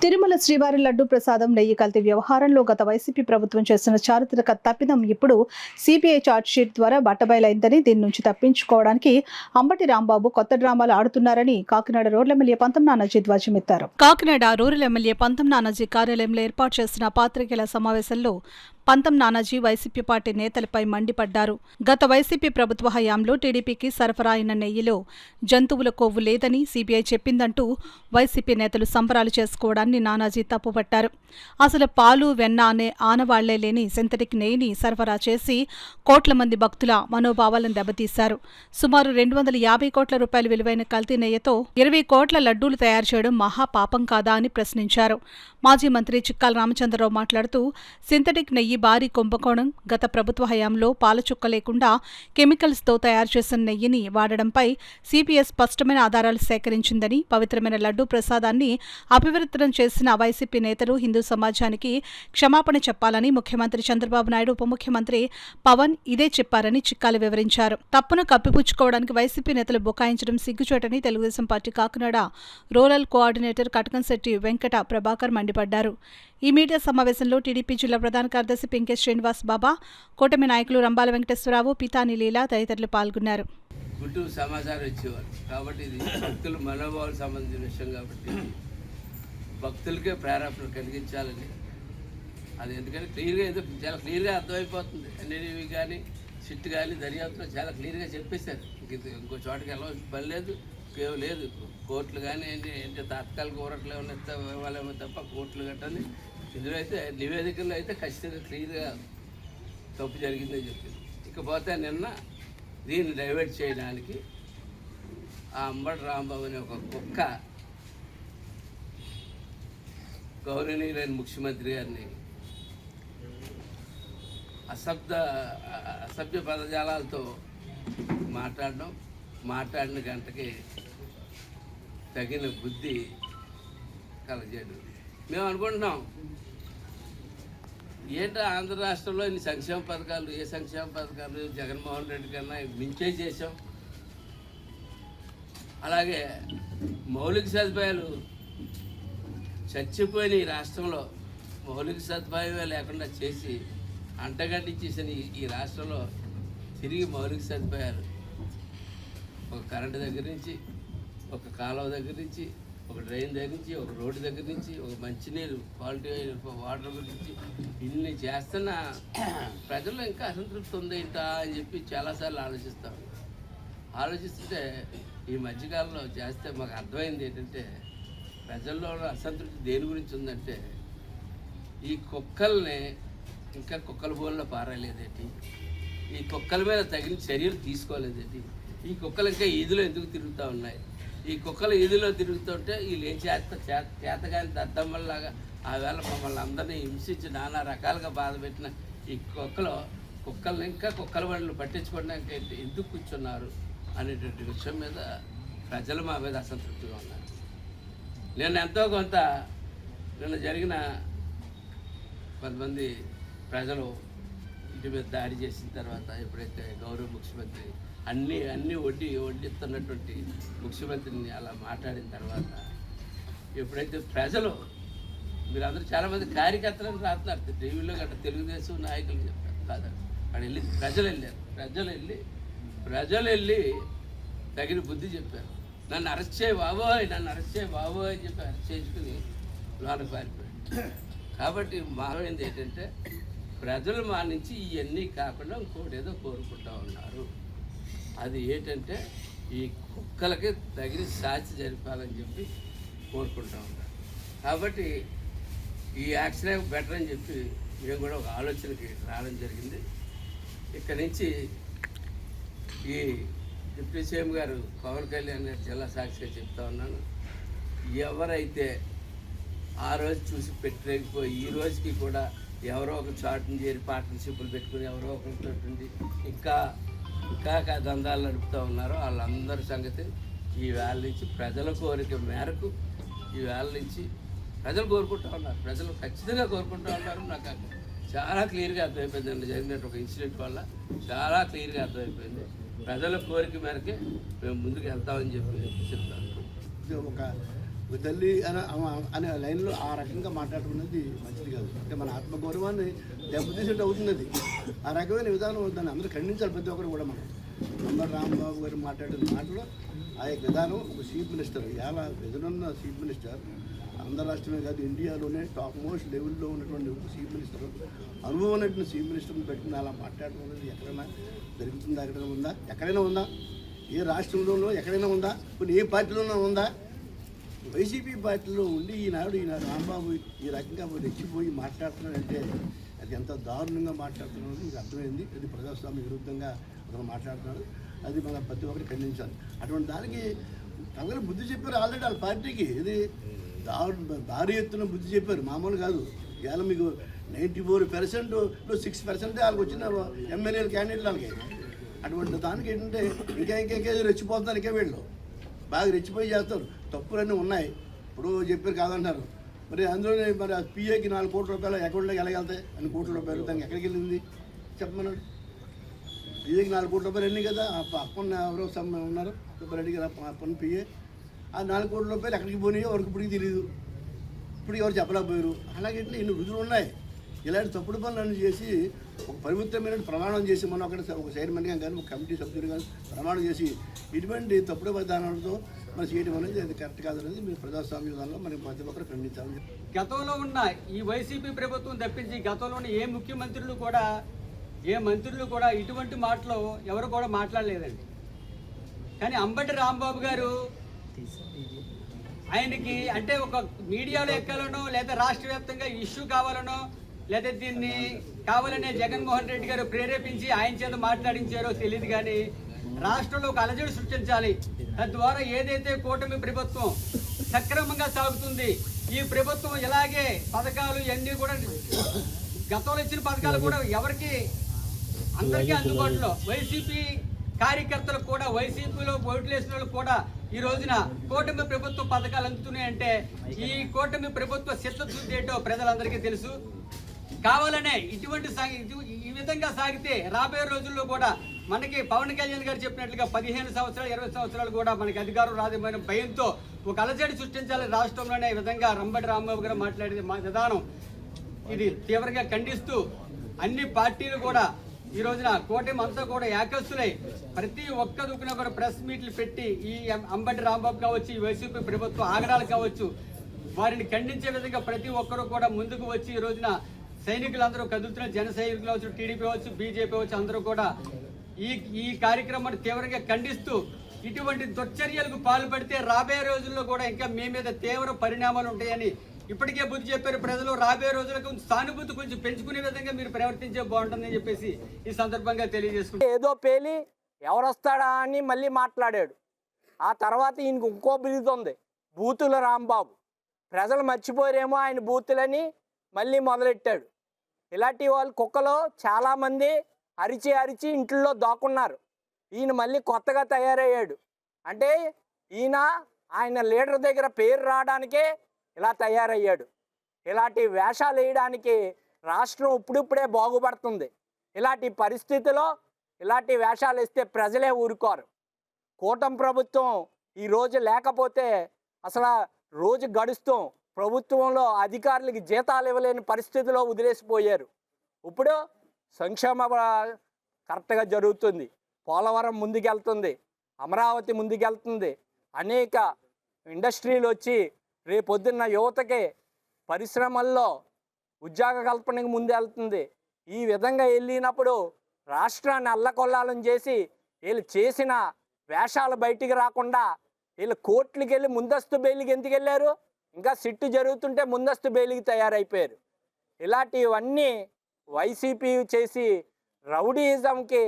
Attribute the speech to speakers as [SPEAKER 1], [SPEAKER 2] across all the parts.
[SPEAKER 1] తిరుమల శ్రీవారి లడ్డు ప్రసాదం నెయ్యి కల్తీ వ్యవహారంలో గత వైసీపీ ప్రభుత్వం చేసిన చారిత్రక తప్పిదం ఇప్పుడు సిబిఐ ఛార్జ్షీట్ ద్వారా బట్టబయలైందని, దీని నుంచి తప్పించుకోవడానికి అంబటి రాంబాబు కొత్త డ్రామాలు ఆడుతున్నారని కాకినాడ రూరల్ ఎమ్మెల్యే పంతం నానాజీ ధ్వజమెత్తారు. కాకినాడ రూరల్ ఎమ్మెల్యే పంతం నానాజీ కార్యాలయంలో ఏర్పాటు చేసిన పాత్రికేయుల సమావేశంలో పంతం నానాజీ వైసీపీ పార్టీ నేతలపై మండిపడ్డారు. గత వైసీపీ ప్రభుత్వ హయాంలో టీడీపీకి సరఫరా అయిన నెయ్యిలో జంతువుల కొవ్వు లేదని సీబీఐ చెప్పిందంటూ వైసీపీ నేతలు సంబరాలు చేసుకోవడాన్ని నానాజీ తప్పుపట్టారు. అసలు పాలు, వెన్న అనే ఆనవాళ్లే లేని సింథటిక్ నెయ్యిని సరఫరా చేసి కోట్ల మంది భక్తుల మనోభావాలను దెబ్బతీశారు. సుమారు 250 కోట్ల రూపాయల విలువైన కల్తీ నెయ్యితో 20 కోట్ల లడ్డూలు తయారు చేయడం మహాపాపం కాదా అని ప్రశ్నించారు. మాజీ మంత్రి చిక్కాల రామచంద్రరావు మాట్లాడుతూ, సింథటిక్ నెయ్యి భారీ కుంభకోణం, గత ప్రభుత్వ హయాంలో పాలచుక్క లేకుండా కెమికల్స్తో తయారు చేసిన నెయ్యిని వాడడంపై సిపిఐ స్పష్టమైన ఆధారాలు సేకరించిందని, పవిత్రమైన లడ్డూ ప్రసాదాన్ని అపవిత్రం చేసిన వైసీపీ నేతలు హిందూ సమాజానికి క్షమాపణ చెప్పాలని ముఖ్యమంత్రి చంద్రబాబు నాయుడు, ఉప ముఖ్యమంత్రి పవన్ ఇదే చెప్పారని చిక్కాల వివరించారు. తప్పును కప్పిపుచ్చుకోవడానికి వైసీపీ నేతలు బుకాయించడం సిగ్గుచేటని Telugu Desam party Kakinada rural coordinator Katakamsetti Venkata Prabhakar మండిపడ్డారు. ఈ మీడియా సమావేశంలో టీడీపీ జిల్లా ప్రధాన కార్యదర్శి పింకే శ్రీనివాస్ బాబా, కూటమి నాయకులు రంబాల వెంకటేశ్వరరావు, పితాని లీలా తదితరులు పాల్గొన్నారు.
[SPEAKER 2] గుడ్డు సమాచారం ఇచ్చేవారు కాబట్టి ఇది భక్తుల మనోభావాలకు సంబంధించిన విషయం కాబట్టి భక్తులకే ప్రేరేపణ కలిగించాలని, అది ఎందుకంటే క్లియర్గా ఏదో చాలా క్లియర్గా అర్థమైపోతుంది. ఎన్డీటీవీ కానీ సిట్ కానీ దర్యాప్తులో చాలా క్లియర్గా చెప్పేశారు. ఇంకో చోటకి వెళ్ళవలసిన పని లేదు, లేదు. కోర్టులు కానీ ఏంటి తాత్కాలిక ఊరట్లు ఏమైనా ఇవ్వాలేమో తప్ప కోర్టులు గట్టని ఇందులో అయితే నివేదికల్లో అయితే ఖచ్చితంగా క్లియర్గా తప్పు జరిగిందని చెప్పింది. ఇకపోతే నిన్న దీన్ని డైవర్ట్ చేయడానికి ఆ అంబటి రాంబాబు అనే ఒక కుక్క గౌరవనీయులైన ముఖ్యమంత్రి గారిని అసభ్య పదజాలాలతో మాట్లాడిన గంటకి తగిన బుద్ధి కలగజేయడం. మేము అనుకుంటున్నాం, ఏంటో ఆంధ్ర రాష్ట్రంలో ఇన్ని సంక్షేమ పథకాలు, ఏ సంక్షేమ పథకాలు జగన్మోహన్ రెడ్డి కన్నా మించే చేసాం. అలాగే మౌలిక సదుపాయాలు చచ్చిపోయిన ఈ రాష్ట్రంలో మౌలిక సదుపాయాలు లేకుండా చేసి అంటగట్టించేసిన ఈ రాష్ట్రంలో తిరిగి మౌలిక సదుపాయాలు, ఒక కరెంటు దగ్గర నుంచి, ఒక కాలువ దగ్గర నుంచి, ఒక డ్రైన్ దగ్గర నుంచి, ఒక రోడ్డు దగ్గర నుంచి, ఒక మంచినీరు క్వాలిటీ వాటర్ గురించి ఇన్ని చేస్తున్న ప్రజల్లో ఇంకా అసంతృప్తి ఉంది ఏంటా అని చెప్పి చాలాసార్లు ఆలోచిస్తుంటే ఈ మధ్యకాలంలో చేస్తే మాకు అర్థమైంది ఏంటంటే ప్రజల్లో అసంతృప్తి దేని గురించి ఉందంటే ఈ కుక్కల్ని ఇంకా కుక్కల బోన్లో పారలేదేంటి, ఈ కుక్కల మీద తగిన చర్యలు తీసుకోలేదేంటి, ఈ కుక్కలు ఇంకా ఈదులో ఎందుకు తిరుగుతూ ఉన్నాయి, ఈ కుక్కలు ఈదులో తిరుగుతుంటే వీళ్ళు ఏం చేతగాని దద్దమ్మల్లాగా ఆ వేళ మమ్మల్ని అందరినీ హింసించి నానా రకాలుగా బాధ పెట్టిన ఈ కుక్కల్ని ఇంకా కుక్కల బండ్లు పట్టించుకోవడానికి ఎందుకు కూర్చున్నారు అనేటువంటి విషయం మీద ప్రజలు మా మీద అసంతృప్తిగా ఉన్నారు. నేను ఎంతో కొంత నిన్న జరిగిన కొంతమంది ప్రజలు ఇంటి మీద దాడి చేసిన తర్వాత ఎప్పుడైతే గౌరవ ముఖ్యమంత్రి అన్నీ వడ్డిస్తున్నటువంటి ముఖ్యమంత్రిని అలా మాట్లాడిన తర్వాత ఎప్పుడైతే ప్రజలు, మీరందరూ చాలామంది కార్యకర్తలను రాస్తున్నారు టీవీలో గట్రా, తెలుగుదేశం నాయకులు చెప్పారు కాదండి, అక్కడ వెళ్ళి ప్రజలు వెళ్ళి తగిన బుద్ధి చెప్పారు. నన్ను అరెస్ట్ చేయ బాబోయ్ అని చెప్పి అరెస్ట్ చేసుకుని లోనకు పారిపోయాడు. కాబట్టి మారింది ఏంటంటే ప్రజలు మా నుంచి ఇవన్నీ కాకుండా ఇంకోటి ఏదో కోరుకుంటూ ఉన్నారు. అది ఏంటంటే ఈ కుక్కలకి తగిన శాస్తి జరిపాలని చెప్పి కోరుకుంటూ ఉన్నారు. కాబట్టి ఈ యాక్షన్ బెటర్ అని చెప్పి మేము కూడా ఒక ఆలోచనకి రావడం జరిగింది. ఇక్కడి నుంచి ఈ డిప్యూటీ సీఎం గారు పవన్ కళ్యాణ్ గారు జిల్లా సాక్షిగా చెప్తా ఉన్నాను, ఎవరైతే ఆ రోజు చూసి పెట్టలేకపోయి ఈ రోజుకి కూడా ఎవరో ఒక చాటుని చేరి పార్ట్నర్షిప్లు పెట్టుకుని ఎవరో ఒకరితో ఇంకా దందాలు నడుపుతూ ఉన్నారో వాళ్ళందరి సంగతి ఈ వేళ నుంచి ప్రజల కోరిక మేరకు ఈ వేళ నుంచి ప్రజలు కోరుకుంటూ ఉన్నారు, ప్రజలు ఖచ్చితంగా కోరుకుంటూ ఉన్నారు. నాకు చాలా క్లియర్గా అర్థమైపోయింది. జరిగినట్టు ఒక ఇన్సిడెంట్ వల్ల చాలా క్లియర్గా అర్థమైపోయింది. ప్రజల కోరిక మేరకే మేము ముందుకు వెళ్తామని చెప్పి చెప్తాను.
[SPEAKER 3] ఒక ఒక తల్లి అనే లైన్లో ఆ రకంగా మాట్లాడటం అనేది మంచిది కాదు. అంటే మన ఆత్మగౌరవాన్ని దెబ్బతీసేట్టు అవుతుంది అది. ఆ రకమైన విధానం దాన్ని అందరూ ఖండించాలి ప్రతి ఒక్కరు కూడా. మనం అంబటి రాంబాబు గారు మాట్లాడిన మాటలో ఆ యొక్క విధానం ఒక చీఫ్ మినిస్టర్, ఇలా ఎదురున్న చీఫ్ మినిస్టర్ ఆంధ్ర రాష్ట్రమే కాదు ఇండియాలోనే టాప్ మోస్ట్ లెవెల్లో ఉన్నటువంటి చీఫ్ మినిస్టర్, అనుభవం ఉన్నటువంటి చీఫ్ మినిస్టర్ని పెట్టుకుని అలా మాట్లాడటం అనేది ఎక్కడైనా జరుగుతుందా? ఎక్కడైనా ఉందా? ఎక్కడైనా ఉందా? ఏ రాష్ట్రంలోనో ఎక్కడైనా ఉందా? కొన్ని ఏ పార్టీలోనో ఉందా? వైసీపీ పార్టీలో ఉండి ఈనాడు రాంబాబు ఈ రకంగా రెచ్చిపోయి మాట్లాడుతున్నాడంటే అది ఎంత దారుణంగా మాట్లాడుతున్నాడు మీకు అర్థమైంది. అది ప్రజాస్వామ్య విరుద్ధంగా అతను మాట్లాడుతున్నాడు. అది మన ప్రతి ఒక్కరు ఖండించాలి. అటువంటి దానికి అందరూ బుద్ధి చెప్పారు ఆల్రెడీ వాళ్ళ పార్టీకి. ఇది భారీ ఎత్తున బుద్ధి చెప్పారు, మామూలు కాదు. ఇవాళ మీకు 94%లో 6% వాళ్ళకి వచ్చిన ఎమ్మెల్యేలు క్యాండిడేట్లు వాళ్ళకి. అటువంటి దానికి ఏంటంటే ఇంకా రెచ్చిపోతున్నారు. ఇంకా వీళ్ళు బాగా రెచ్చిపోయి చేస్తారు. తప్పులన్నీ ఉన్నాయి. ఇప్పుడు చెప్పారు కాదంటారు. మరి అందులోనే మరి ఆ పిఏకి 4 కోట్ల రూపాయలు అకౌంట్లోకి వెళ్ళగలుగుతాయి. అన్ని కోట్ల రూపాయలు దానికి ఎక్కడికి వెళ్ళింది చెప్పమన్నాడు. పిఏకి 4 కోట్ల రూపాయలు వెళ్ళి కదా. అప్పన్న ఎవరో ఉన్నారు సుబ్బారెడ్డి గారు అప్పన్న పిఏ. ఆ 4 కోట్ల రూపాయలు ఎక్కడికి పోయినాయో ఎవరికి ఇప్పటికి తెలియదు. ఇప్పుడు ఎవరు చెప్పలేకపోయారు. అలాగే ఇన్ని రుజువులు ఉన్నాయి. ఇలాంటి తప్పుడు పనులను చేసి ఒక పవిత్రమైన ప్రమాణం చేసి మనం అక్కడ ఒక చైర్మన్గా కానీ ఒక కమిటీ సభ్యులు కానీ ప్రమాణం చేసి ఇటువంటి తప్పుడు విధానాలతో మనం చేయడం అనేది అది కరెక్ట్ కాదనేది మీరు ప్రజాస్వామ్య విధానంలో మనం ప్రతి ఒక్కరు ఖండించాలని.
[SPEAKER 4] గతంలో ఉన్న ఈ వైసీపీ ప్రభుత్వం తప్పించి గతంలో ఉన్న ఏ ముఖ్యమంత్రులు కూడా ఏ మంత్రులు కూడా ఇటువంటి మాటలు ఎవరు కూడా మాట్లాడలేదండి. కానీ అంబటి రాంబాబు గారు ఆయనకి అంటే ఒక మీడియాలో ఎక్కాలనో లేదా రాష్ట్ర వ్యాప్తంగా ఇష్యూ కావాలనో లేదా దీన్ని కావాలనే జగన్మోహన్ రెడ్డి గారు ప్రేరేపించి ఆయన చేత మాట్లాడించారో తెలియదు. కానీ రాష్ట్రంలో ఒక అలజడి సృష్టించాలి. తద్వారా ఏదైతే కూటమి ప్రభుత్వం సక్రమంగా సాగుతుంది, ఈ ప్రభుత్వం ఇలాగే పథకాలు ఇవన్నీ కూడా గతంలో ఇచ్చిన పథకాలు కూడా ఎవరికి అందరికీ అందుబాటులో, వైసీపీ కార్యకర్తలకు కూడా వైసీపీలో ఓట్లు వేసిన వాళ్ళకు కూడా ఈ రోజున కూటమి ప్రభుత్వ పథకాలు అందుతున్నాయంటే ఈ కూటమి ప్రభుత్వ చిత్తశుద్ధి ఏంటో ప్రజలందరికీ తెలుసు. కావాలనే ఈ విధంగా సాగితే రాబోయే రోజుల్లో కూడా మనకి పవన్ కళ్యాణ్ గారు చెప్పినట్లుగా 15 సంవత్సరాలు 20 సంవత్సరాలు కూడా మనకి అధికారం రాదేమైన భయంతో ఒక అలజడి సృష్టించాలి రాష్ట్రంలోనే. ఈ విధంగా అంబటి రాంబాబు గారు మాట్లాడే విధానం ఇది తీవ్రంగా ఖండిస్తూ అన్ని పార్టీలు కూడా ఈ రోజున కూటమి అంతా కూడా ఏకస్తులై ప్రతి ఒక్క దుక్కున కూడా ప్రెస్ మీట్లు పెట్టి ఈ అంబటి రాంబాబు కావచ్చు, ఈ వైసీపీ ప్రభుత్వ ఆగడాలు కావచ్చు, వారిని ఖండించే విధంగా ప్రతి ఒక్కరూ కూడా ముందుకు వచ్చి ఈ రోజున సైనికులందరూ కదులుతున్న జన సైనికులు అవచ్చు, టీడీపీ అవచ్చు, బీజేపీ అవచ్చు, అందరూ కూడా ఈ కార్యక్రమాన్ని తీవ్రంగా ఖండిస్తూ ఇటువంటి దుశ్చర్యలకు పాల్పడితే రాబోయే రోజుల్లో కూడా ఇంకా మీ మీద తీవ్ర పరిణామాలు ఉంటాయని ఇప్పటికే బుద్ధి చెప్పారు ప్రజలు. రాబోయే రోజులకు సానుభూతి కొంచెం పెంచుకునే విధంగా మీరు ప్రవర్తించే బాగుంటుందని చెప్పేసి ఈ సందర్భంగా తెలియజేసుకుంటారు.
[SPEAKER 5] ఏదో పేలి ఎవరొస్తాడా అని మళ్ళీ మాట్లాడాడు. ఆ తర్వాత ఈయనకు ఇంకో బిరుదు ఉంది, బూతుల రాంబాబు. ప్రజలు మర్చిపోయారేమో ఆయన బూతులని మళ్ళీ మొదలెట్టాడు. ఇలాంటి వాళ్ళు కుక్కలో చాలామంది అరిచి ఇంట్లో దాక్కున్నారు. ఈయన మళ్ళీ కొత్తగా తయారయ్యాడు. అంటే ఆయన లీడర్ దగ్గర పేరు రావడానికే ఇలా తయారయ్యాడు. ఇలాంటి వేషాలు వేయడానికి రాష్ట్రం ఇప్పుడిప్పుడే బాగుపడుతుంది. ఇలాంటి పరిస్థితిలో ఇలాంటి వేషాలు వేస్తే ప్రజలే ఊరుకోరు. కూటమి ప్రభుత్వం ఈరోజు లేకపోతే అసలు రోజు గడుస్తాం ప్రభుత్వంలో అధికారులకి జీతాలు ఇవ్వలేని పరిస్థితిలో వదిలేసిపోయారు. ఇప్పుడు సంక్షేమ కరెక్ట్గా జరుగుతుంది, పోలవరం ముందుకెళ్తుంది, అమరావతి ముందుకెళ్తుంది, అనేక ఇండస్ట్రీలు వచ్చి రేపొద్దున్న యువతకి పరిశ్రమల్లో ఉద్యోగ కల్పనకు ముందు వెళ్తుంది. ఈ విధంగా వెళ్ళినప్పుడు రాష్ట్రాన్ని అల్లకొల్లాలని చేసి వీళ్ళు చేసిన వేషాలు బయటికి రాకుండా వీళ్ళు కోర్టులకు వెళ్ళి ముందస్తు బెయిల్కి ఎందుకు వెళ్ళారు? ఇంకా సిట్టు జరుగుతుంటే ముందస్తు బెయిల్కి తయారైపోయారు. ఇలాంటివన్నీ వైసీపీ చేసి రౌడీయిజంకి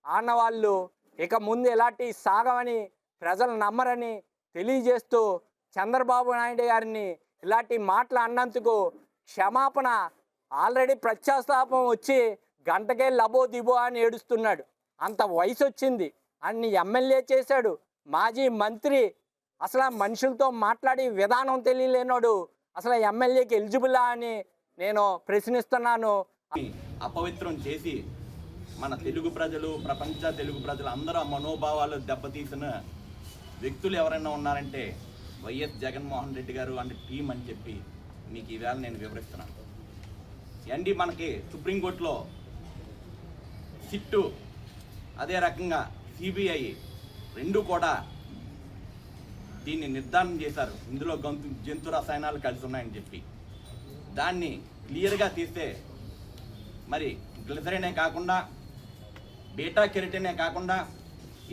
[SPEAKER 5] ఆనవాళ్ళు ఇక ముందు ఇలాంటి సాగమని ప్రజలు నమ్మరని తెలియజేస్తూ చంద్రబాబు నాయుడు గారిని ఇలాంటి మాటలు అన్నందుకు క్షమాపణ ఆల్రెడీ ప్రత్యాస్తాపం వచ్చి గంటకే లబో దిబో అని ఏడుస్తున్నాడు. అంత వయసు వచ్చింది, అన్ని ఎమ్మెల్యే చేశాడు, మాజీ మంత్రి. అసలు మనుషులతో మాట్లాడే విధానం తెలియలేనోడు అసలు ఎమ్మెల్యేకి ఎలిజిబులా అని నేను ప్రశ్నిస్తున్నాను.
[SPEAKER 6] అపవిత్రం చేసి మన తెలుగు ప్రజలు, ప్రపంచ తెలుగు ప్రజలు అందరూ మనోభావాలు దెబ్బతీసిన వ్యక్తులు ఎవరైనా ఉన్నారంటే వైఎస్ జగన్మోహన్ రెడ్డి గారు అండ్ టీం అని చెప్పి మీకు ఈవేళ నేను వివరిస్తున్నాను. అండి మనకి సుప్రీంకోర్టులో సిట్టు అదే రకంగా సిబిఐ రెండు కూడా దీన్ని నిర్ధారణ చేశారు. ఇందులో జంతు రసాయనాలు కలిసి ఉన్నాయని చెప్పి దాన్ని క్లియర్గా తీస్తే మరి గ్లిసరినే కాకుండా బీటా కెరటినే కాకుండా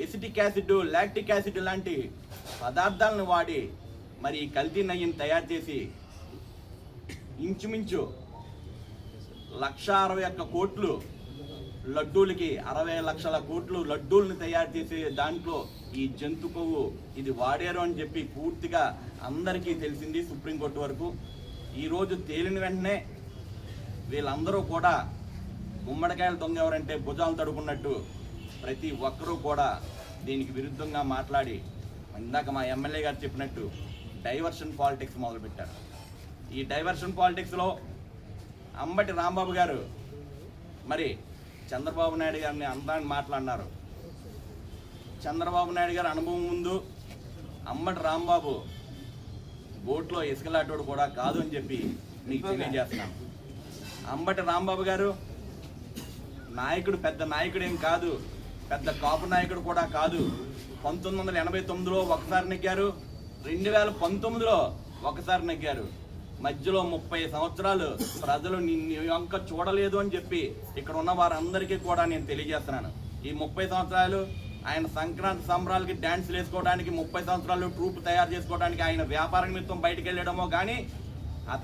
[SPEAKER 6] ఎసిటిక్ యాసిడ్, లాక్టిక్ యాసిడ్ లాంటి పదార్థాలను వాడి మరి ఈ కల్తీ నెయ్యిని తయారు చేసి ఇంచుమించు 161 కోట్లు లడ్డూలకి 60 లక్షల కోట్లు లడ్డూలను తయారు చేసే దాంట్లో ఈ జంతు కొవ్వు ఇది వాడారు అని చెప్పి పూర్తిగా అందరికీ తెలిసింది సుప్రీంకోర్టు వరకు. ఈరోజు తేలిన వెంటనే వీళ్ళందరూ కూడా గుమ్మడికాయలు దొంగ ఎవరంటే భుజాలు తడుకున్నట్టు ప్రతి ఒక్కరూ కూడా దీనికి విరుద్ధంగా మాట్లాడి ఇందాక మా ఎమ్మెల్యే గారు చెప్పినట్టు డైవర్షన్ పాలిటిక్స్ మొదలుపెట్టారు. ఈ డైవర్షన్ పాలిటిక్స్లో అంబటి రాంబాబు గారు మరి చంద్రబాబు నాయుడు గారిని అందాన్ని మాట్లాడినారు. చంద్రబాబు నాయుడు గారి అనుభవం ముందు అంబటి రాంబాబు బోట్లో ఇసుకలాటోడు కూడా కాదు అని చెప్పి మీకు తెలియజేస్తున్నాను. అంబటి రాంబాబు గారు నాయకుడు, పెద్ద నాయకుడు ఏం కాదు, పెద్ద కాపు నాయకుడు కూడా కాదు. 1989లో ఒకసారి నెగ్గారు, 2019లో ఒకసారి నెగ్గారు. మధ్యలో 30 సంవత్సరాలు ప్రజలు నిన్ను వంక చూడలేదు అని చెప్పి ఇక్కడ ఉన్న వారందరికీ కూడా నేను తెలియజేస్తున్నాను. ఈ 30 సంవత్సరాలు ఆయన సంక్రాంతి సంబరాలకి డ్యాన్స్లు వేసుకోవడానికి, 30 సంవత్సరాలు ట్రూప్ తయారు చేసుకోవడానికి, ఆయన వ్యాపార నిమిత్తం బయటకు వెళ్ళడమో కానీ